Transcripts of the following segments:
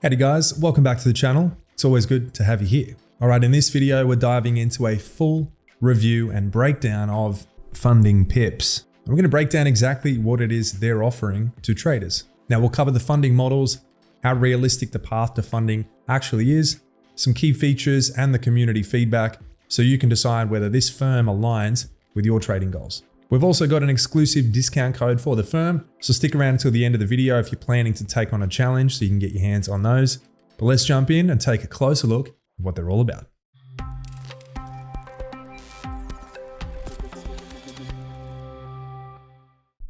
Howdy guys, welcome back to the channel. It's always good to have you here. All right, in this video, we're diving into a full review and breakdown of FundingPips. We're going to break down exactly what it is they're offering to traders. Now we'll cover the funding models, how realistic the path to funding actually is, some key features and the community feedback so you can decide whether this firm aligns with your trading goals. We've also got an exclusive discount code for the firm, so stick around until the end of the video if you're planning to take on a challenge so you can get your hands on those. But let's jump in and take a closer look at what they're all about.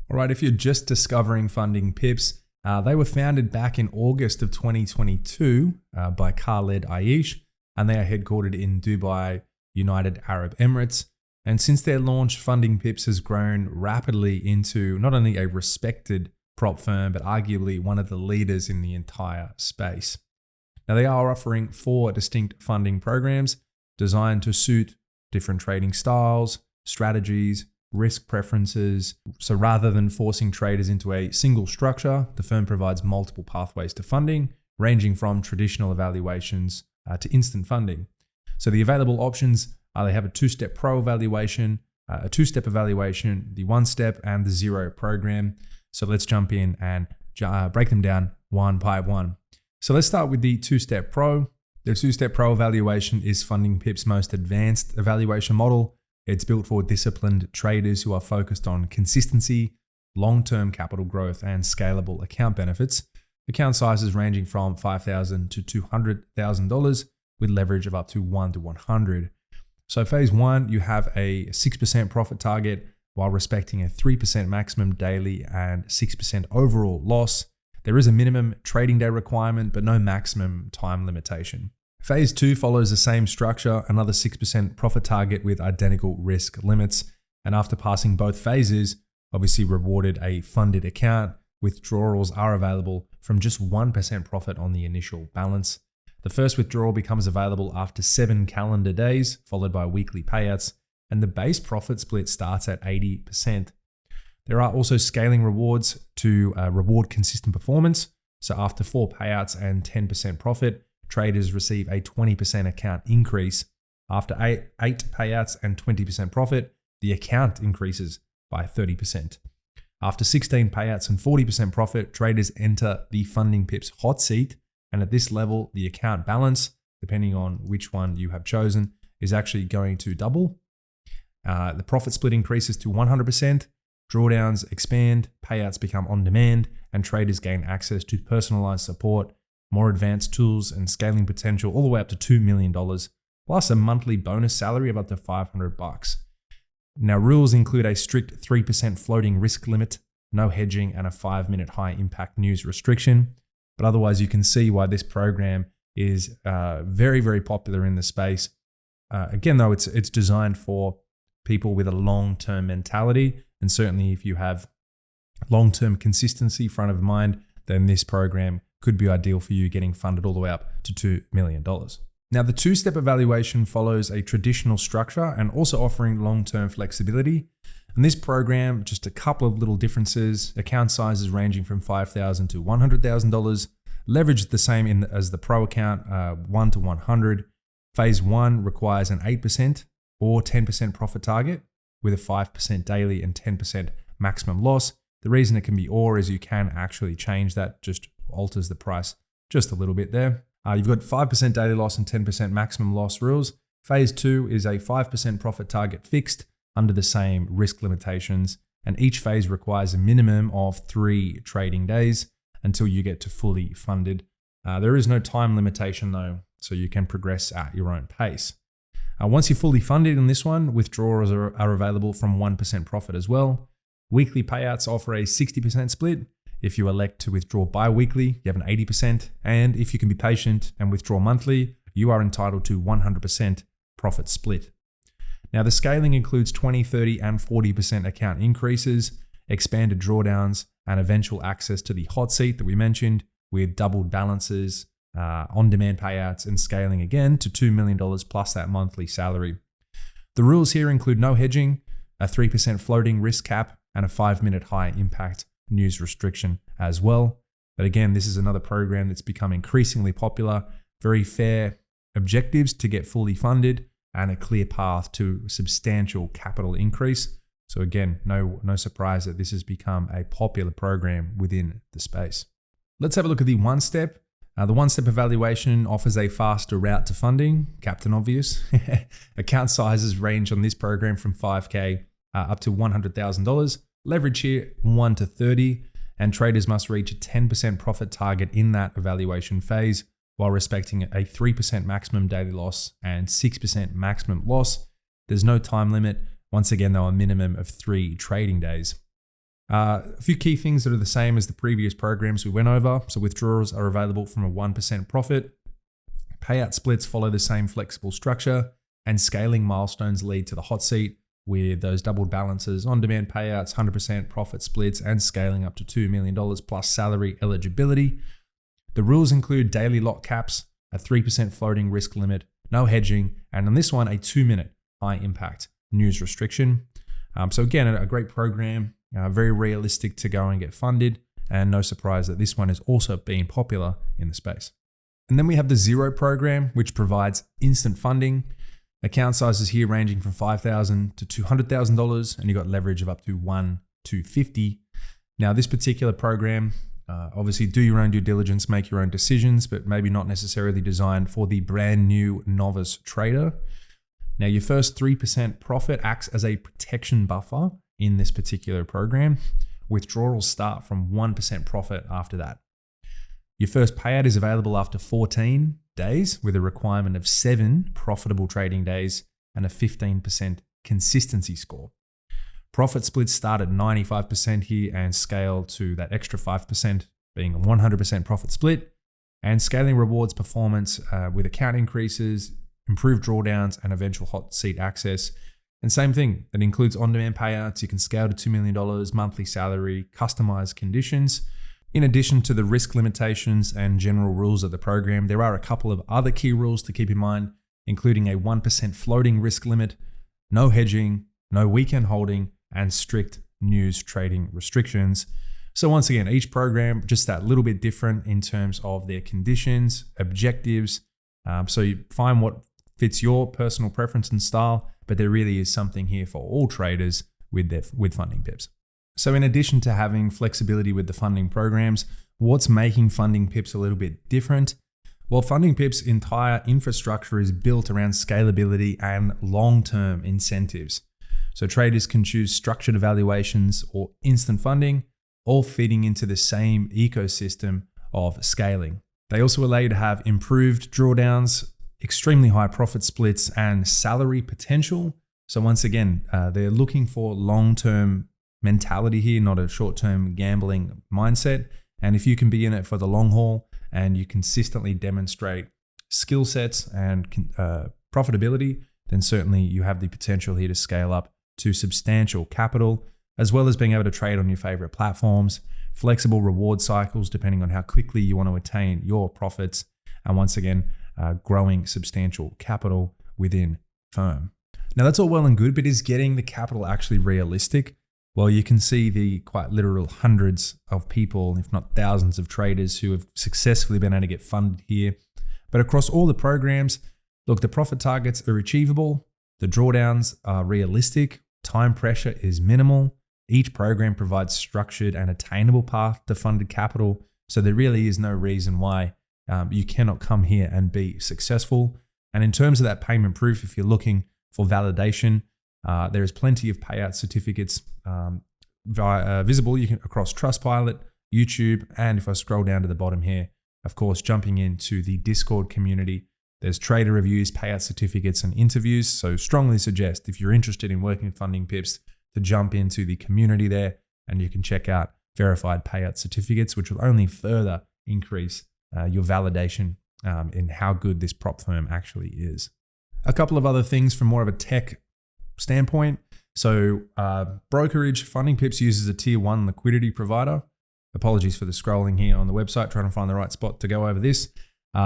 All right, if you're just discovering FundingPips, they were founded back in August of 2022 by Khaled Ayesh, and they are headquartered in Dubai, United Arab Emirates. And since their launch, FundingPips has grown rapidly into not only a respected prop firm, but arguably one of the leaders in the entire space. Now they are offering 4 distinct funding programs designed to suit different trading styles, strategies, risk preferences. So rather than forcing traders into a single structure, the firm provides multiple pathways to funding, ranging from traditional evaluations to instant funding. So the available options they have a 2-step pro evaluation, a 2-step evaluation, the 1-step and the 0 program. So let's jump in and break them down one by one. So let's start with the 2-step pro. The 2-step pro evaluation is FundingPips' most advanced evaluation model. It's built for disciplined traders who are focused on consistency, long-term capital growth, and scalable account benefits. Account sizes ranging from $5,000 to $200,000 with leverage of up to 1 to 100. So phase 1, you have a 6% profit target while respecting a 3% maximum daily and 6% overall loss. There is a minimum trading day requirement, but no maximum time limitation. Phase 2 follows the same structure, another 6% profit target with identical risk limits. And after passing both phases, obviously rewarded a funded account. Withdrawals are available from just 1% profit on the initial balance. The first withdrawal becomes available after 7 calendar days, followed by weekly payouts, and the base profit split starts at 80%. There are also scaling rewards to reward consistent performance. So after 4 payouts and 10% profit, traders receive a 20% account increase. After 8 payouts and 20% profit, the account increases by 30%. After 16 payouts and 40% profit, traders enter the FundingPips hot seat. And at this level, the account balance, depending on which one you have chosen, is actually going to double. The profit split increases to 100%, drawdowns expand, payouts become on demand, and traders gain access to personalized support, more advanced tools, and scaling potential all the way up to $2 million, plus a monthly bonus salary of up to $500. Now, rules include a strict 3% floating risk limit, no hedging, and a 5-minute high impact news restriction. But otherwise, you can see why this program is very, very popular in the space. Again, though, it's designed for people with a long-term mentality. And certainly if you have long-term consistency front of mind, then this program could be ideal for you, getting funded all the way up to $2 million. Now, the 2-step evaluation follows a traditional structure and also offering long-term flexibility. In this program, just a couple of little differences: account sizes ranging from $5,000 to $100,000, leverage the same as the pro account, 1 to 100. Phase 1 requires an 8% or 10% profit target with a 5% daily and 10% maximum loss. The reason it can be or is you can actually change that, just alters the price just a little bit there. You've got 5% daily loss and 10% maximum loss rules. Phase 2 is a 5% profit target fixed under the same risk limitations, and each phase requires a minimum of 3 trading days until you get to fully funded. There is no time limitation though, so you can progress at your own pace. Once you're fully funded in this one, withdrawals are available from 1% profit as well. Weekly payouts offer a 60% split. If you elect to withdraw bi-weekly, you have an 80%, and if you can be patient and withdraw monthly, you are entitled to 100% profit split. Now, the scaling includes 20, 30, and 40% account increases, expanded drawdowns, and eventual access to the hot seat that we mentioned, with doubled balances, on-demand payouts, and scaling again to $2 million plus that monthly salary. The rules here include no hedging, a 3% floating risk cap, and a 5-minute high impact news restriction as well. But again, this is another program that's become increasingly popular, very fair objectives to get fully funded, and a clear path to substantial capital increase. So again, no surprise that this has become a popular program within the space. Let's have a look at the one-step. The one-step evaluation offers a faster route to funding, Captain Obvious. Account sizes range on this program from $5K up to $100,000. Leverage here 1 to 30, and traders must reach a 10% profit target in that evaluation phase while respecting a 3% maximum daily loss and 6% maximum loss. There's no time limit. Once again, though, a minimum of 3 trading days. A few key things that are the same as the previous programs we went over. So withdrawals are available from a 1% profit. Payout splits follow the same flexible structure, and scaling milestones lead to the hot seat with those doubled balances, on-demand payouts, 100% profit splits, and scaling up to $2 million plus salary eligibility. The rules include daily lot caps, a 3% floating risk limit, no hedging, and on this one, a 2-minute high impact news restriction. So again, a great program, very realistic to go and get funded, and no surprise that this one has also been popular in the space. And then we have the Zero program, which provides instant funding. Account sizes here ranging from $5,000 to $200,000, and you've got leverage of up to 1 to 50. Now, this particular program, obviously do your own due diligence, make your own decisions, but maybe not necessarily designed for the brand new novice trader. Now, your first 3% profit acts as a protection buffer in this particular program. Withdrawals start from 1% profit after that. Your first payout is available after 14 days with a requirement of 7 profitable trading days and a 15% consistency score. Profit splits start at 95% here and scale to that extra 5% being a 100% profit split, and scaling rewards performance with account increases, improved drawdowns, and eventual hot seat access. And same thing, it includes on-demand payouts. You can scale to $2 million, monthly salary, customized conditions. In addition to the risk limitations and general rules of the program, there are a couple of other key rules to keep in mind, including a 1% floating risk limit, no hedging, no weekend holding, and strict news trading restrictions. So once again, each program just that little bit different in terms of their conditions, objectives. So you find what fits your personal preference and style, but there really is something here for all traders with FundingPips. So in addition to having flexibility with the funding programs, what's making FundingPips a little bit different? Well, FundingPips' entire infrastructure is built around scalability and long-term incentives. So traders can choose structured evaluations or instant funding, all feeding into the same ecosystem of scaling. They also allow you to have improved drawdowns, extremely high profit splits, and salary potential. So once again, they're looking for long-term mentality here, not a short-term gambling mindset. And if you can be in it for the long haul and you consistently demonstrate skill sets and profitability, then certainly you have the potential here to scale up to substantial capital, as well as being able to trade on your favorite platforms, flexible reward cycles depending on how quickly you want to attain your profits, and once again, growing substantial capital within firm. Now that's all well and good, but is getting the capital actually realistic? Well, you can see the quite literal hundreds of people, if not thousands of traders who have successfully been able to get funded here. But across all the programs, look, the profit targets are achievable, the drawdowns are realistic, time pressure is minimal. Each program provides structured and attainable path to funded capital. So there really is no reason why you cannot come here and be successful. And in terms of that payment proof, if you're looking for validation, there is plenty of payout certificates visible across Trustpilot, YouTube, and if I scroll down to the bottom here, of course, jumping into the Discord community, there's trader reviews, payout certificates, and interviews. So strongly suggest if you're interested in working with FundingPips to jump into the community there, and you can check out verified payout certificates, which will only further increase your validation in how good this prop firm actually is. A couple of other things from more of a tech standpoint. So brokerage, FundingPips uses a tier 1 liquidity provider. Apologies for the scrolling here on the website, trying to find the right spot to go over this.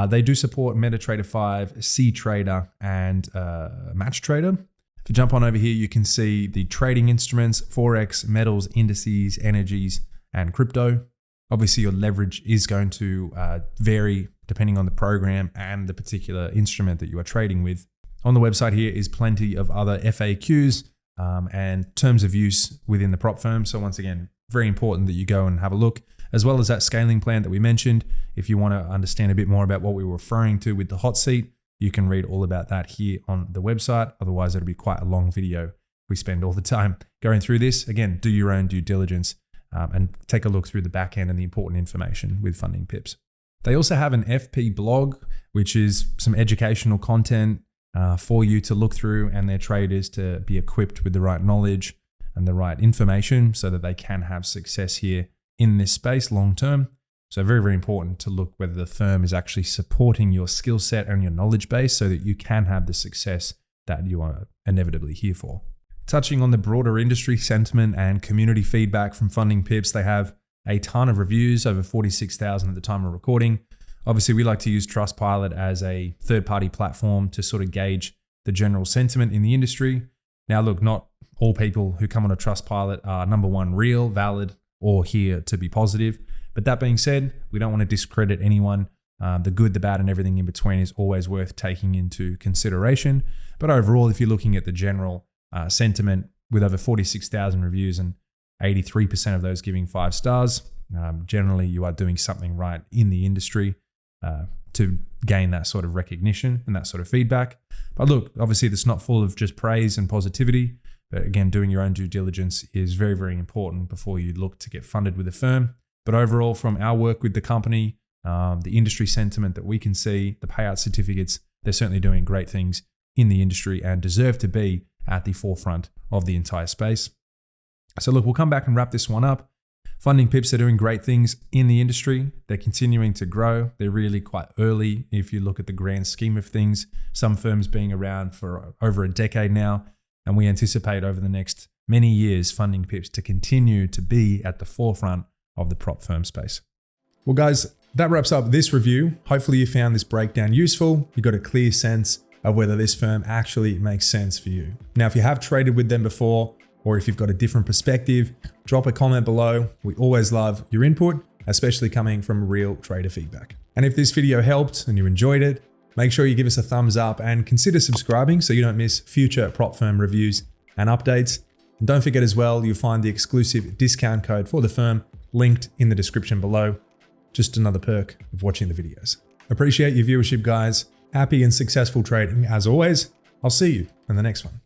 They do support MetaTrader 5, CTrader, and MatchTrader. If you jump on over here, you can see the trading instruments, Forex, metals, indices, energies, and crypto. Obviously, your leverage is going to vary depending on the program and the particular instrument that you are trading with. On the website here is plenty of other FAQs and terms of use within the prop firm. So once again, very important that you go and have a look, as well as that scaling plan that we mentioned. If you want to understand a bit more about what we were referring to with the hot seat, you can read all about that here on the website. Otherwise, it'll be quite a long video. We spend all the time going through this. Again, do your own due diligence and take a look through the back end and the important information with FundingPips. They also have an FP blog, which is some educational content for you to look through and their traders to be equipped with the right knowledge and the right information so that they can have success here in this space long term. So very, very important to look whether the firm is actually supporting your skill set and your knowledge base so that you can have the success that you are inevitably here for. Touching on the broader industry sentiment and community feedback from FundingPips, they have a ton of reviews, over 46,000 at the time of recording. Obviously, we like to use Trustpilot as a third-party platform to sort of gauge the general sentiment in the industry. Now, look, not all people who come on a Trustpilot are number one, real, valid, or here to be positive. But that being said, we don't want to discredit anyone. The good, the bad, and everything in between is always worth taking into consideration. But overall, if you're looking at the general sentiment with over 46,000 reviews and 83% of those giving 5 stars, generally you are doing something right in the industry to gain that sort of recognition and that sort of feedback. But look, obviously it's not full of just praise and positivity. But again, doing your own due diligence is very, very important before you look to get funded with a firm. But overall, from our work with the company, the industry sentiment that we can see, the payout certificates, they're certainly doing great things in the industry and deserve to be at the forefront of the entire space. So look, we'll come back and wrap this one up. FundingPips are doing great things in the industry. They're continuing to grow. They're really quite early if you look at the grand scheme of things. Some firms being around for over a decade now, and we anticipate over the next many years FundingPips to continue to be at the forefront of the prop firm space. Well guys, that wraps up this review. Hopefully you found this breakdown useful. You got a clear sense of whether this firm actually makes sense for you. Now, if you have traded with them before, or if you've got a different perspective, drop a comment below. We always love your input, especially coming from real trader feedback. And if this video helped and you enjoyed it, make sure you give us a thumbs up and consider subscribing so you don't miss future prop firm reviews and updates. And don't forget as well, you'll find the exclusive discount code for the firm linked in the description below. Just another perk of watching the videos. Appreciate your viewership, guys. Happy and successful trading as always. I'll see you in the next one.